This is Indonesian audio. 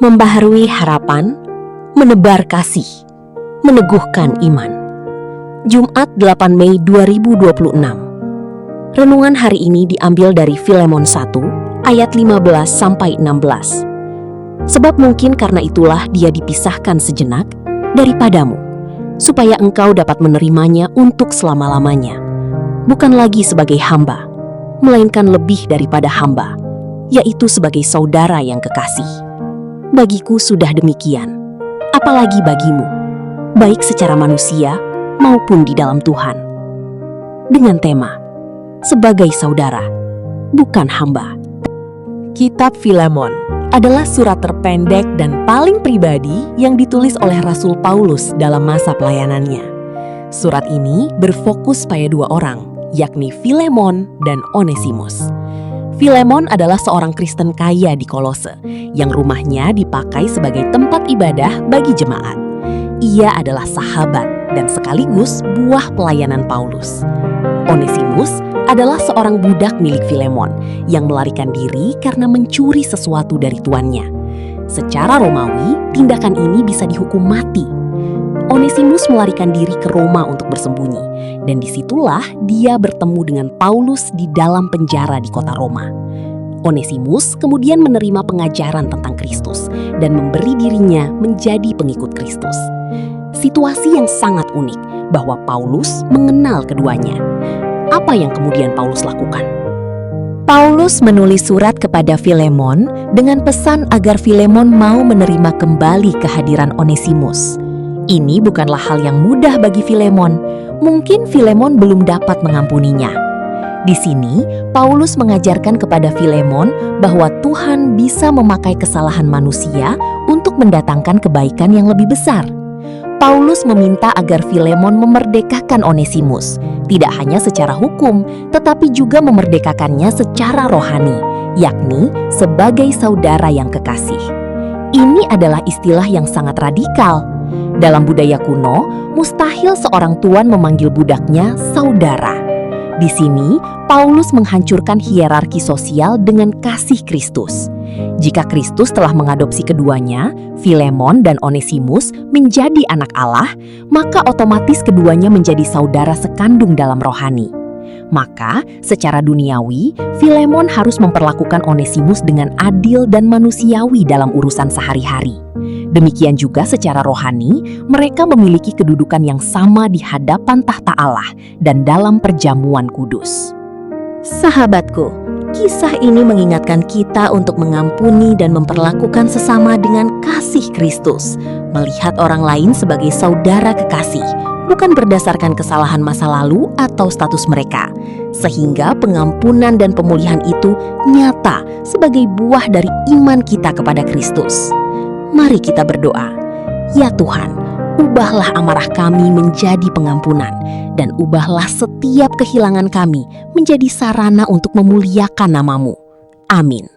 membaharui harapan, menebar kasih, meneguhkan iman. Jumat 8 Mei 2026. Renungan hari ini diambil dari Filemon 1 ayat 15-16. Sebab mungkin karena itulah dia dipisahkan sejenak daripadamu, supaya engkau dapat menerimanya untuk selama-lamanya, bukan lagi sebagai hamba, melainkan lebih daripada hamba, yaitu sebagai saudara yang kekasih. Bagiku sudah demikian, apalagi bagimu, baik secara manusia maupun di dalam Tuhan. Dengan tema, sebagai saudara, bukan hamba. Kitab Filemon adalah surat terpendek dan paling pribadi yang ditulis oleh Rasul Paulus dalam masa pelayanannya. Surat ini berfokus pada dua orang, yakni Filemon dan Onesimus. Filemon adalah seorang Kristen kaya di Kolose, yang rumahnya dipakai sebagai tempat ibadah bagi jemaat. Ia adalah sahabat dan sekaligus buah pelayanan Paulus. Onesimus adalah seorang budak milik Filemon yang melarikan diri karena mencuri sesuatu dari tuannya. Secara Romawi, tindakan ini bisa dihukum mati. Onesimus melarikan diri ke Roma untuk bersembunyi, dan disitulah dia bertemu dengan Paulus di dalam penjara di kota Roma. Onesimus kemudian menerima pengajaran tentang Kristus dan memberi dirinya menjadi pengikut Kristus. Situasi yang sangat unik bahwa Paulus mengenal keduanya. Apa yang kemudian Paulus lakukan? Paulus menulis surat kepada Filemon dengan pesan agar Filemon mau menerima kembali kehadiran Onesimus. Ini bukanlah hal yang mudah bagi Filemon. Mungkin Filemon belum dapat mengampuninya. Di sini, Paulus mengajarkan kepada Filemon bahwa Tuhan bisa memakai kesalahan manusia untuk mendatangkan kebaikan yang lebih besar. Paulus meminta agar Filemon memerdekakan Onesimus, tidak hanya secara hukum, tetapi juga memerdekakannya secara rohani, yakni sebagai saudara yang kekasih. Ini adalah istilah yang sangat radikal. Dalam budaya kuno, mustahil seorang tuan memanggil budaknya saudara. Di sini, Paulus menghancurkan hierarki sosial dengan kasih Kristus. Jika Kristus telah mengadopsi keduanya, Filemon dan Onesimus menjadi anak Allah, maka otomatis keduanya menjadi saudara sekandung dalam rohani. Maka, secara duniawi, Filemon harus memperlakukan Onesimus dengan adil dan manusiawi dalam urusan sehari-hari. Demikian juga secara rohani, mereka memiliki kedudukan yang sama di hadapan tahta Allah dan dalam perjamuan kudus. Sahabatku, kisah ini mengingatkan kita untuk mengampuni dan memperlakukan sesama dengan kasih Kristus, melihat orang lain sebagai saudara kekasih, bukan berdasarkan kesalahan masa lalu atau status mereka, sehingga pengampunan dan pemulihan itu nyata sebagai buah dari iman kita kepada Kristus. Mari kita berdoa. Ya Tuhan, ubahlah amarah kami menjadi pengampunan, dan ubahlah setiap kehilangan kami menjadi sarana untuk memuliakan nama-Mu. Amin.